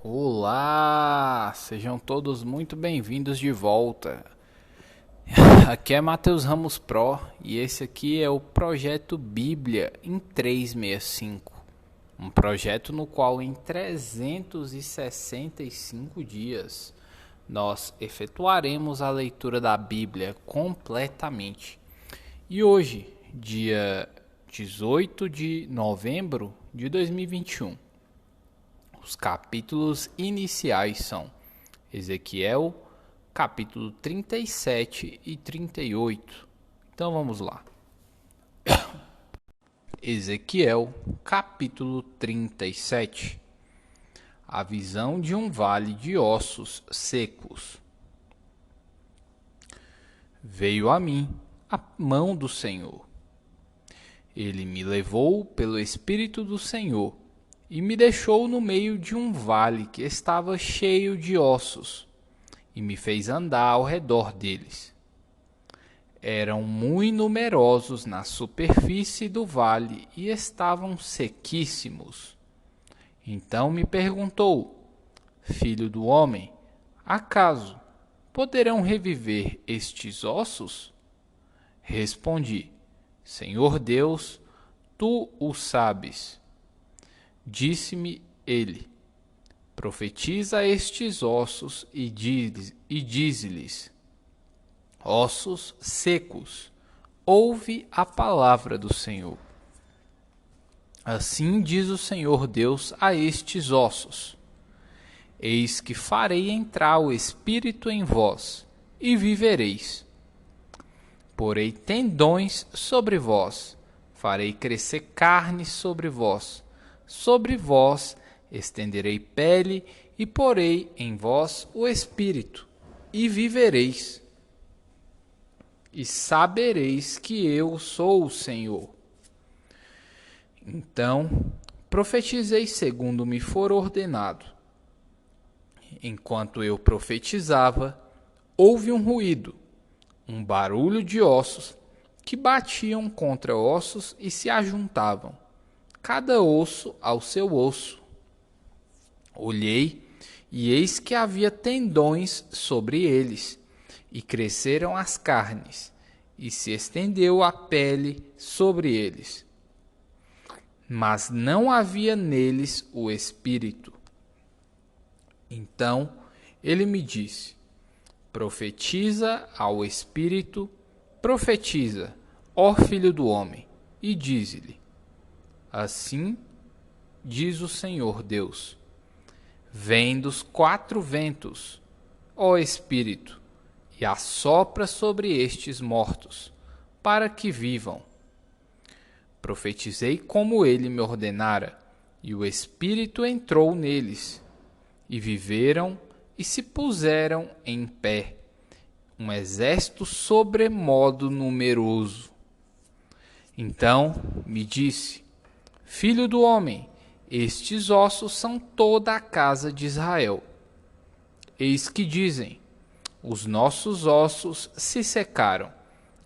Olá, sejam todos muito bem-vindos de volta. Aqui é Matheus Ramos Pro e esse aqui é o projeto Bíblia em 365. Um projeto no qual em 365 dias nós efetuaremos a leitura da Bíblia completamente. E hoje, dia 18 de novembro de 2021, os capítulos iniciais são Ezequiel, capítulo 37 e 38. Então vamos lá. Ezequiel, capítulo 37. A visão de um vale de ossos secos. Veio a mim a mão do Senhor. Ele me levou pelo Espírito do Senhor e me deixou no meio de um vale que estava cheio de ossos, e me fez andar ao redor deles. Eram muito numerosos na superfície do vale e estavam sequíssimos. Então me perguntou: Filho do homem, acaso poderão reviver estes ossos? Respondi: Senhor Deus, tu o sabes. Disse-me ele: Profetiza a estes ossos e dize-lhes: Ossos secos, ouve a palavra do Senhor. Assim diz o Senhor Deus a estes ossos: Eis que farei entrar o Espírito em vós, e vivereis. Porei tendões sobre vós, farei crescer carne sobre vós estenderei pele e porei em vós o Espírito, e vivereis. E sabereis que eu sou o Senhor. Então profetizei segundo me for ordenado. Enquanto eu profetizava, houve um ruído, um barulho de ossos que batiam contra ossos e se ajuntavam, cada osso ao seu osso. Olhei, e eis que havia tendões sobre eles, e cresceram as carnes, e se estendeu a pele sobre eles. Mas não havia neles o espírito. Então ele me disse: Profetiza ao espírito, profetiza, ó filho do homem, e dize-lhe: Assim diz o Senhor Deus: Vem dos quatro ventos, ó Espírito, e assopra sobre estes mortos, para que vivam. Profetizei como ele me ordenara, e o Espírito entrou neles, e viveram e se puseram em pé, um exército sobremodo numeroso. Então me disse: Filho do homem, estes ossos são toda a casa de Israel. Eis que dizem: Os nossos ossos se secaram,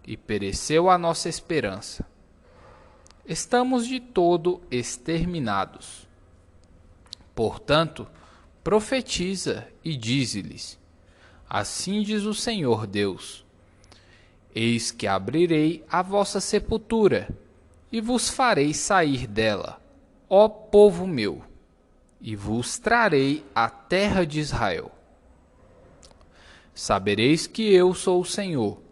e pereceu a nossa esperança. Estamos de todo exterminados. Portanto, profetiza e dize-lhes: Assim diz o Senhor Deus: Eis que abrirei a vossa sepultura, e vos farei sair dela, ó povo meu, e vos trarei a terra de Israel. Sabereis que eu sou o Senhor,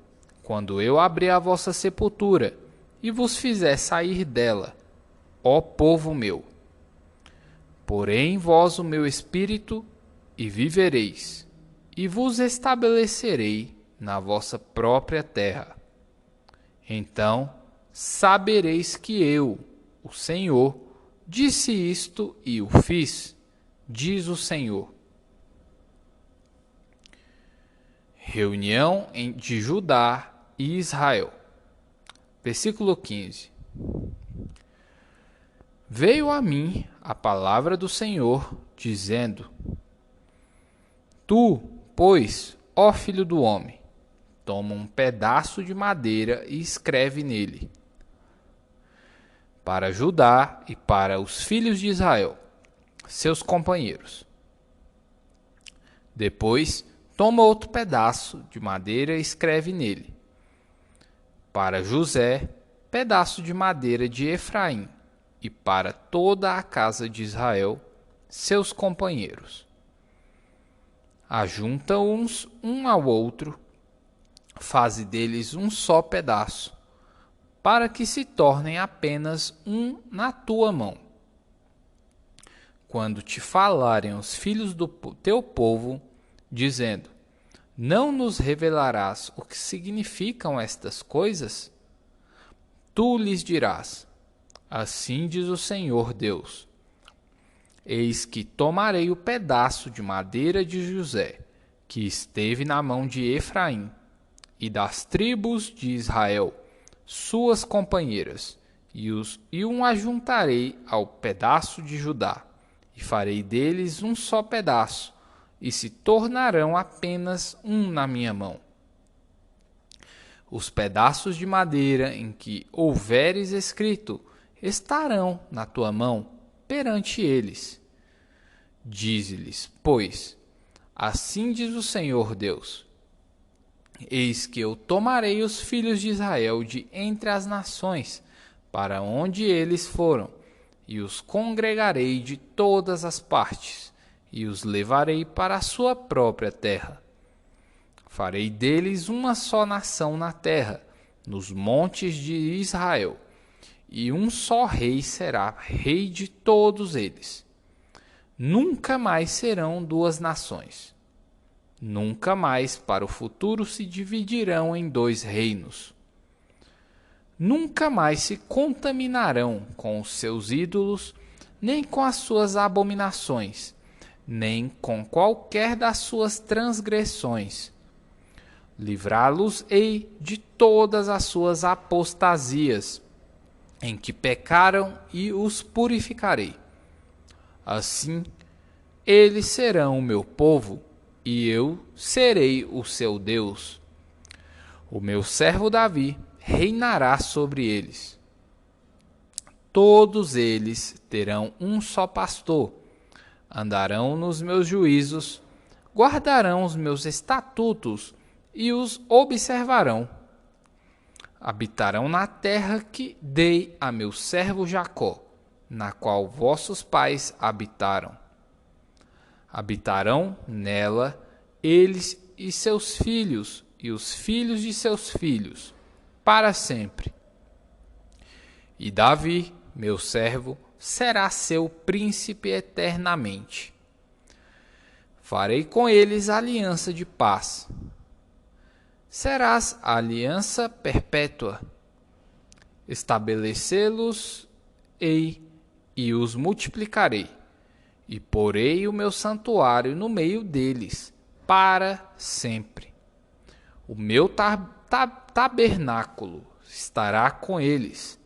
quando eu abrir a vossa sepultura, e vos fizer sair dela, ó povo meu. Porei em vós o meu espírito, e vivereis, e vos estabelecerei na vossa própria terra. Então sabereis que eu, o Senhor, disse isto e o fiz, diz o Senhor. Reunião de Judá e Israel. Versículo 15. Veio a mim a palavra do Senhor, dizendo: Tu, pois, ó filho do homem, toma um pedaço de madeira e escreve nele: Para Judá e para os filhos de Israel, seus companheiros. Depois, toma outro pedaço de madeira e escreve nele: para José, pedaço de madeira de Efraim, e para toda a casa de Israel, seus companheiros. Ajunta-os um ao outro, faze deles um só pedaço, para que se tornem apenas um na tua mão. Quando te falarem os filhos do teu povo, dizendo: não nos revelarás o que significam estas coisas? Tu lhes dirás: assim diz o Senhor Deus: eis que tomarei o pedaço de madeira de José, que esteve na mão de Efraim, e das tribos de Israel, suas companheiras, e um ajuntarei ao pedaço de Judá, e farei deles um só pedaço, e se tornarão apenas um na minha mão. Os pedaços de madeira em que houveres escrito estarão na tua mão perante eles. Dize-lhes, pois, assim diz o Senhor Deus: eis que eu tomarei os filhos de Israel de entre as nações, para onde eles foram, e os congregarei de todas as partes, e os levarei para a sua própria terra. Farei deles uma só nação na terra, nos montes de Israel, e um só rei será rei de todos eles. Nunca mais serão duas nações. Nunca mais para o futuro se dividirão em dois reinos. Nunca mais se contaminarão com os seus ídolos, nem com as suas abominações, nem com qualquer das suas transgressões. Livrá-los-ei de todas as suas apostasias, em que pecaram, e os purificarei. Assim, eles serão o meu povo, e eu serei o seu Deus. O meu servo Davi reinará sobre eles. Todos eles terão um só pastor, andarão nos meus juízos, guardarão os meus estatutos e os observarão. Habitarão na terra que dei a meu servo Jacó, na qual vossos pais habitaram. Habitarão nela eles e seus filhos, e os filhos de seus filhos, para sempre. E Davi, meu servo, será seu príncipe eternamente. Farei com eles aliança de paz. Serás a aliança perpétua. Estabelecê-los-ei e os multiplicarei, e porei o meu santuário no meio deles, para sempre. O meu tabernáculo estará com eles.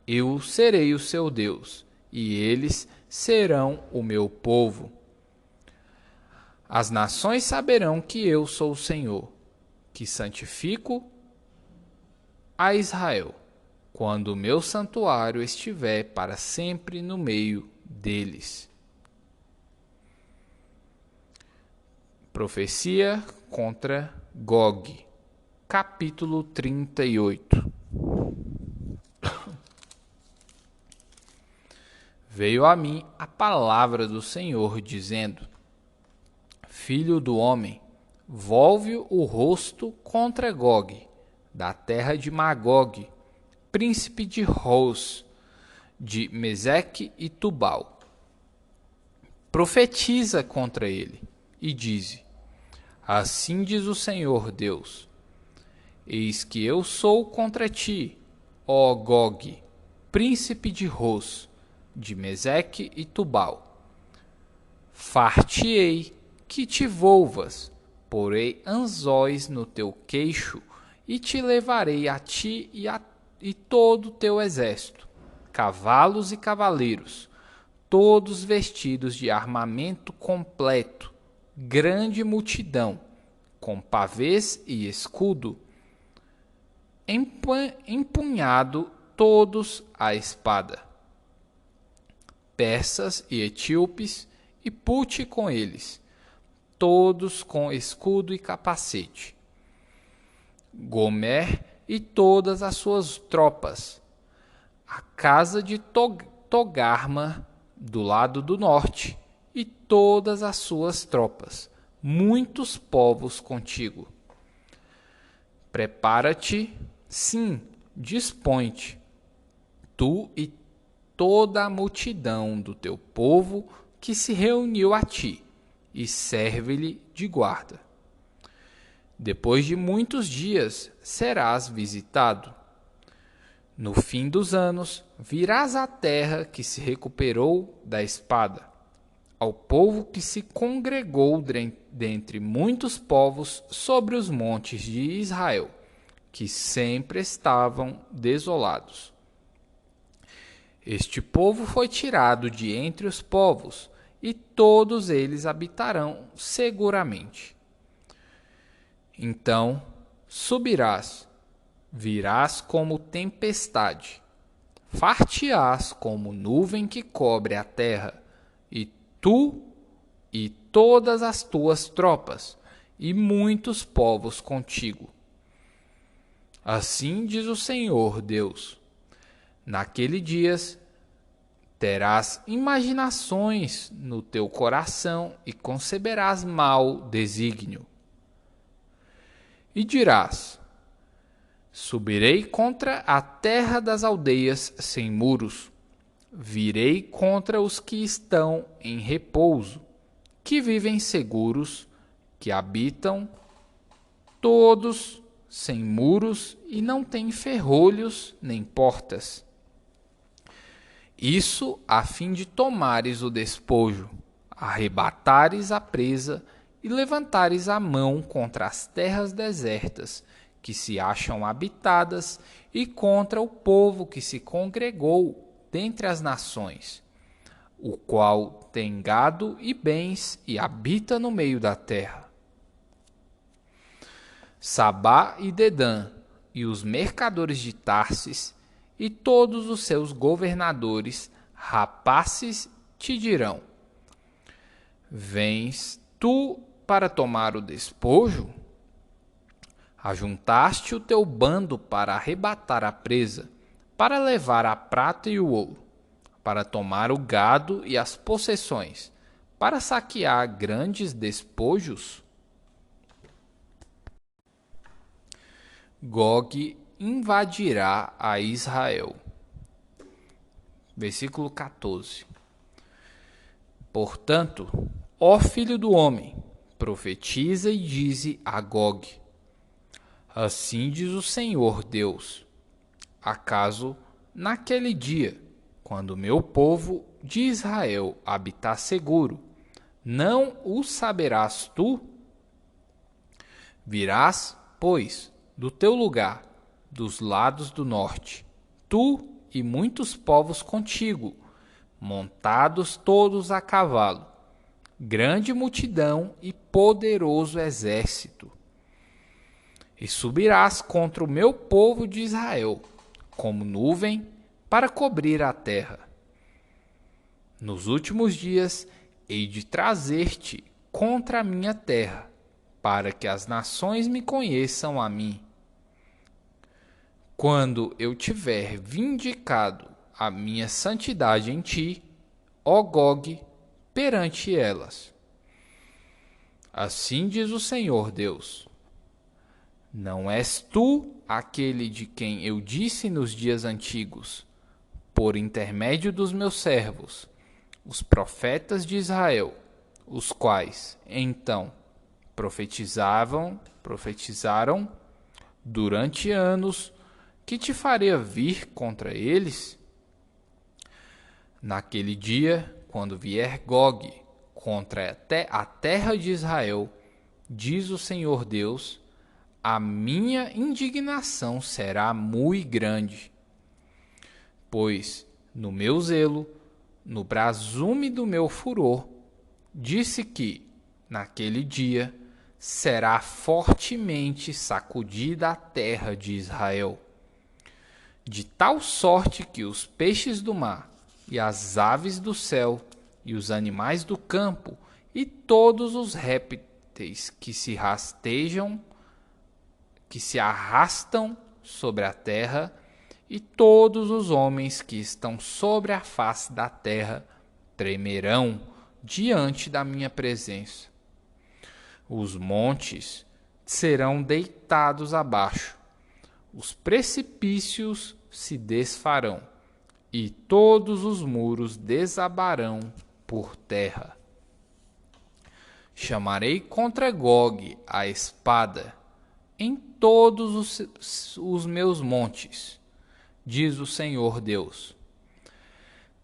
Eu serei o seu Deus, e eles serão o meu povo. As nações saberão que eu sou o Senhor, que santifico a Israel, quando o meu santuário estiver para sempre no meio deles. Profecia contra Gog, capítulo 38. Veio a mim a palavra do Senhor, dizendo: Filho do homem, volve o rosto contra Gog, da terra de Magog, príncipe de Ros, de Meseque e Tubal. Profetiza contra ele, e dize: assim diz o Senhor Deus: eis que eu sou contra ti, ó Gog, príncipe de Ros, de Meseque e Tubal. Far-te-ei que te volvas, porei anzóis no teu queixo, e te levarei a ti e todo o teu exército, cavalos e cavaleiros, todos vestidos de armamento completo, grande multidão, com pavês e escudo, empunhado todos a espada. Persas e etíopes, e pute com eles, todos com escudo e capacete. Gomer e todas as suas tropas. A casa de Togarma, do lado do norte, e todas as suas tropas. Muitos povos contigo. Prepara-te, sim, dispõe-te, tu e toda a multidão do teu povo que se reuniu a ti, e serve-lhe de guarda. Depois de muitos dias serás visitado. No fim dos anos virás à terra que se recuperou da espada, ao povo que se congregou dentre muitos povos sobre os montes de Israel, que sempre estavam desolados. Este povo foi tirado de entre os povos, e todos eles habitarão seguramente. Então subirás, virás como tempestade, far-te-ás como nuvem que cobre a terra, e tu e todas as tuas tropas, e muitos povos contigo. Assim diz o Senhor Deus: naquele dia terás imaginações no teu coração e conceberás mau desígnio. E dirás: subirei contra a terra das aldeias sem muros, virei contra os que estão em repouso, que vivem seguros, que habitam todos sem muros e não têm ferrolhos nem portas. Isso a fim de tomares o despojo, arrebatares a presa e levantares a mão contra as terras desertas, que se acham habitadas, e contra o povo que se congregou dentre as nações, o qual tem gado e bens e habita no meio da terra. Sabá e Dedã, e os mercadores de Tarsis, e todos os seus governadores, rapazes, te dirão: vens tu para tomar o despojo? Ajuntaste o teu bando para arrebatar a presa, para levar a prata e o ouro, para tomar o gado e as possessões, para saquear grandes despojos? Gog invadirá a Israel. Versículo 14. Portanto, ó filho do homem, profetiza e dize a Gog: assim diz o Senhor Deus: acaso naquele dia, quando o meu povo de Israel habitar seguro, não o saberás tu? Virás, pois, do teu lugar, dos lados do norte, tu e muitos povos contigo, montados todos a cavalo, grande multidão e poderoso exército. E subirás contra o meu povo de Israel, como nuvem para cobrir a terra. Nos últimos dias hei de trazer-te contra a minha terra, para que as nações me conheçam a mim. Quando eu tiver vindicado a minha santidade em ti, ó Gog, perante elas. Assim diz o Senhor Deus: não és tu aquele de quem eu disse nos dias antigos, por intermédio dos meus servos, os profetas de Israel, os quais, então, profetizaram durante anos, que te faria vir contra eles? Naquele dia, quando vier Gog contra a terra de Israel, diz o Senhor Deus, a minha indignação será muito grande. Pois, no meu zelo, no brasume do meu furor, disse que, naquele dia, será fortemente sacudida a terra de Israel, de tal sorte que os peixes do mar, e as aves do céu, e os animais do campo, e todos os répteis que se arrastam sobre a terra, e todos os homens que estão sobre a face da terra tremerão diante da minha presença. Os montes serão deitados abaixo, os precipícios se desfarão, e todos os muros desabarão por terra. Chamarei contra Gog a espada em todos os meus montes, diz o Senhor Deus.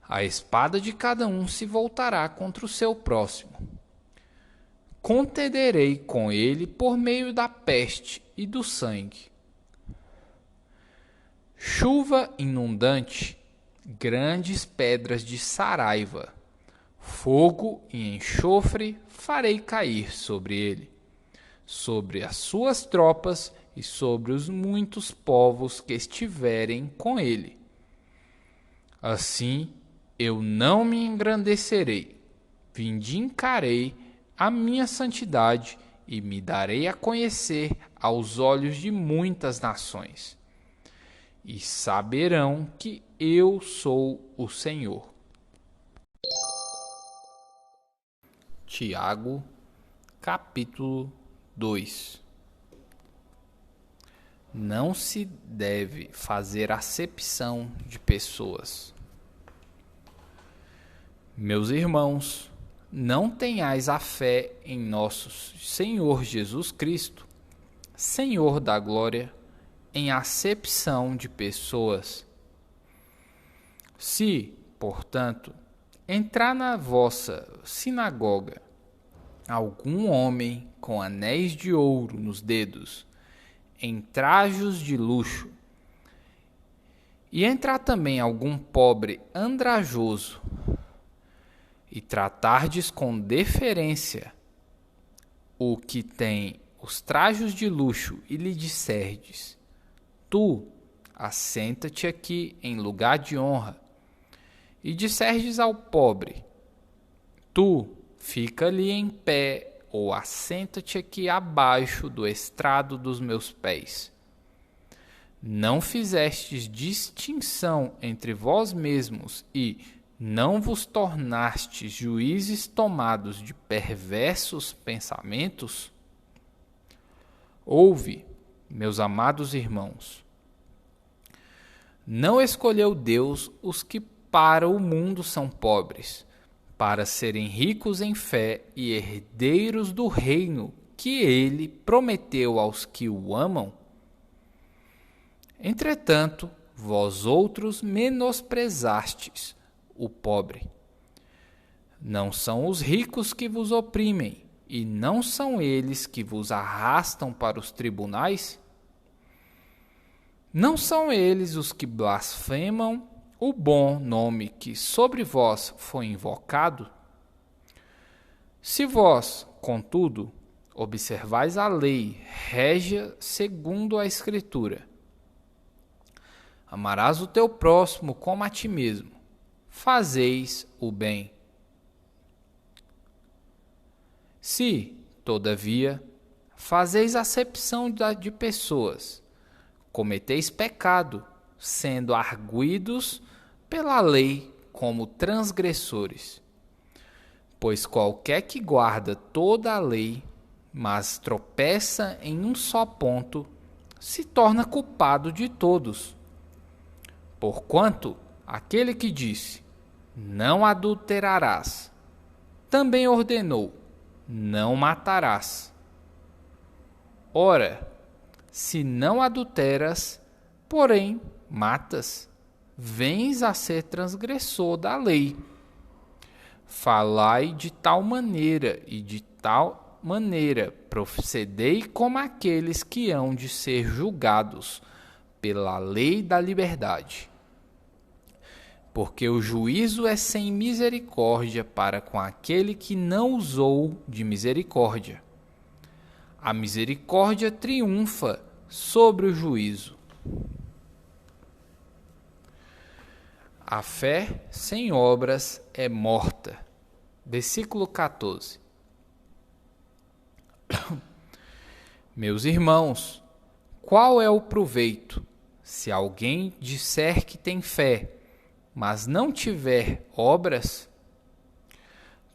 A espada de cada um se voltará contra o seu próximo. Contenderei com ele por meio da peste e do sangue. Chuva inundante, grandes pedras de saraiva, fogo e enxofre farei cair sobre ele, sobre as suas tropas e sobre os muitos povos que estiverem com ele. Assim eu não me engrandecerei, vindicarei a minha santidade e me darei a conhecer aos olhos de muitas nações, e saberão que eu sou o Senhor. Tiago, capítulo 2. Não se deve fazer acepção de pessoas. Meus irmãos, não tenhais a fé em nosso Senhor Jesus Cristo, Senhor da glória, em acepção de pessoas. Se, portanto, entrar na vossa sinagoga algum homem com anéis de ouro nos dedos, em trajos de luxo, e entrar também algum pobre andrajoso, e tratardes com deferência o que tem os trajos de luxo, e lhe disserdes: tu, assenta-te aqui em lugar de honra, e disserdes ao pobre: tu, fica ali em pé, ou assenta-te aqui abaixo do estrado dos meus pés. Não fizestes distinção entre vós mesmos e não vos tornastes juízes tomados de perversos pensamentos? Ouve, meus amados irmãos. Não escolheu Deus os que para o mundo são pobres, para serem ricos em fé e herdeiros do reino que ele prometeu aos que o amam? Entretanto, vós outros menosprezastes o pobre. Não são os ricos que vos oprimem, e não são eles que vos arrastam para os tribunais? Não são eles os que blasfemam o bom nome que sobre vós foi invocado? Se vós, contudo, observais a lei régia segundo a Escritura, amarás o teu próximo como a ti mesmo, fazeis o bem. Se, todavia, fazeis acepção de pessoas, cometeis pecado, sendo arguidos pela lei como transgressores. Pois qualquer que guarda toda a lei, mas tropeça em um só ponto, se torna culpado de todos. Porquanto aquele que disse: não adulterarás, também ordenou: não matarás. Ora, se não adulteras, porém matas, vens a ser transgressor da lei. Falai de tal maneira e de tal maneira procedei como aqueles que hão de ser julgados pela lei da liberdade. Porque o juízo é sem misericórdia para com aquele que não usou de misericórdia. A misericórdia triunfa sobre o juízo. A fé sem obras é morta. Versículo 14. Meus irmãos, qual é o proveito se alguém disser que tem fé, mas não tiver obras?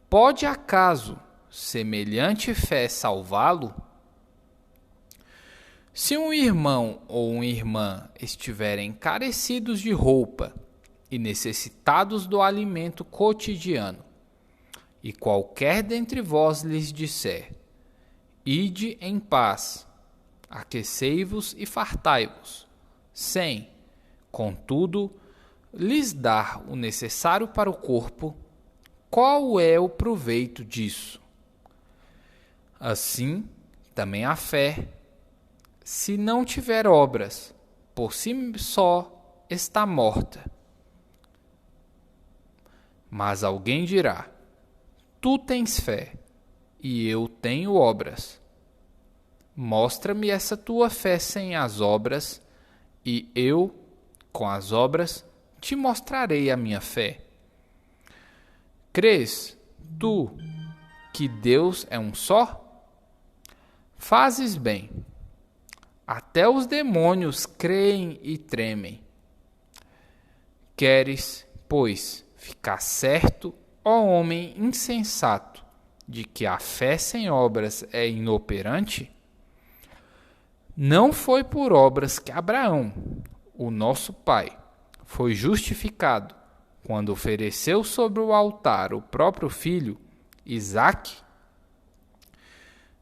Pode acaso semelhante fé salvá-lo? Se um irmão ou uma irmã estiverem carecidos de roupa e necessitados do alimento cotidiano, e qualquer dentre vós lhes disser: ide em paz, aquecei-vos e fartai-vos, sem, contudo, lhes dar o necessário para o corpo, qual é o proveito disso? Assim, também a fé, se não tiver obras, por si só está morta. Mas alguém dirá: tu tens fé, e eu tenho obras. Mostra-me essa tua fé sem as obras, e eu, com as obras, te mostrarei a minha fé. Crês tu que Deus é um só? Fazes bem. Até os demônios creem e tremem. Queres, pois, ficar certo, ó homem insensato, de que a fé sem obras é inoperante? Não foi por obras que Abraão, o nosso pai, foi justificado quando ofereceu sobre o altar o próprio filho, Isaque?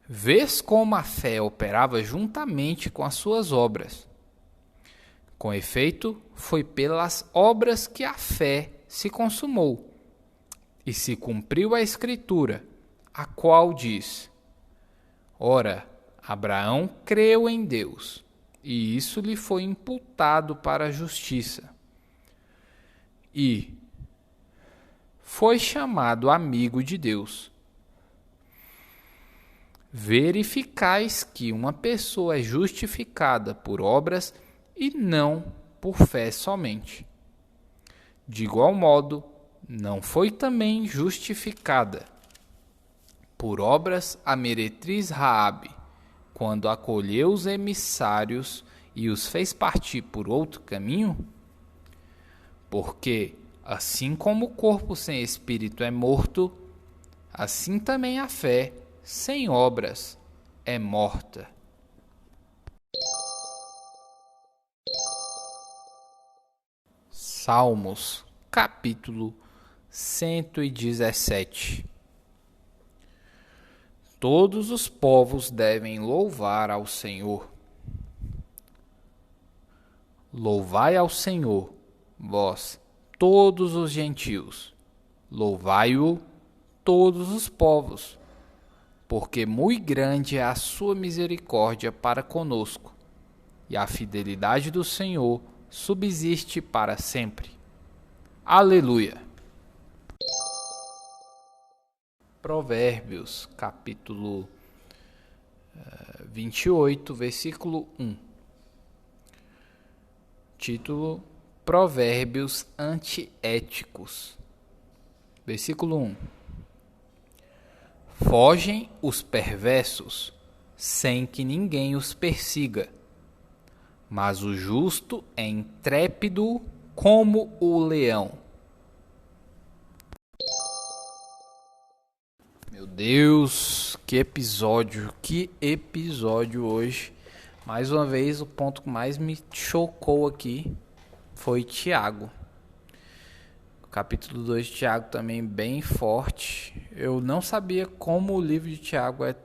Vês como a fé operava juntamente com as suas obras. Com efeito, foi pelas obras que a fé se consumou, e se cumpriu a Escritura, a qual diz: ora, Abraão creu em Deus, e isso lhe foi imputado para a justiça. E foi chamado amigo de Deus. Verificais que uma pessoa é justificada por obras e não por fé somente. De igual modo, não foi também justificada por obras a meretriz Raabe, quando acolheu os emissários e os fez partir por outro caminho? Porque, assim como o corpo sem espírito é morto, assim também a fé sem obras é morta. Salmos, capítulo 117. Todos os povos devem louvar ao Senhor. Louvai ao Senhor, vós, todos os gentios. Louvai-o, todos os povos. Porque muito grande é a sua misericórdia para conosco, e a fidelidade do Senhor subsiste para sempre. Aleluia! Provérbios, capítulo 28, versículo 1. Título: Provérbios antiéticos. Versículo 1. Fogem os perversos, sem que ninguém os persiga, mas o justo é intrépido como o leão. Meu Deus, que episódio hoje. Mais uma vez, o ponto que mais me chocou aqui foi Tiago. O capítulo 2 de Tiago também bem forte. Eu não sabia como o livro de Tiago é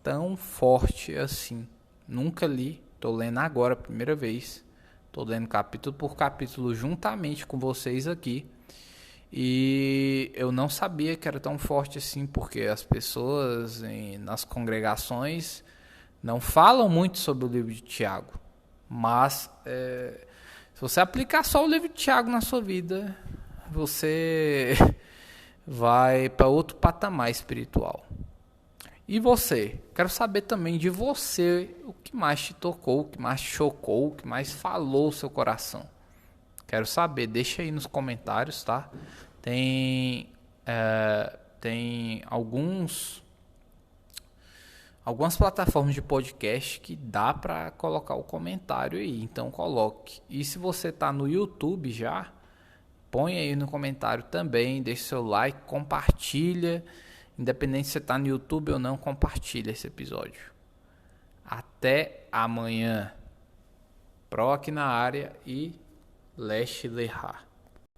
tão forte assim. Nunca li, estou lendo agora, primeira vez. Estou lendo capítulo por capítulo juntamente com vocês aqui. E eu não sabia que era tão forte assim, porque as pessoas nas congregações não falam muito sobre o livro de Tiago. Mas se você aplicar só o livro de Tiago na sua vida, você vai para outro patamar espiritual. E você? Quero saber também de você o que mais te tocou, o que mais te chocou, o que mais falou o seu coração. Quero saber, deixa aí nos comentários, tá? Tem alguns algumas plataformas de podcast que dá para colocar o comentário aí, então coloque. E se você está no YouTube já, põe aí no comentário também, deixa seu like, compartilha, independente se você está no YouTube ou não, compartilha esse episódio. Até amanhã. Pro aqui na área e Leste Lerrar.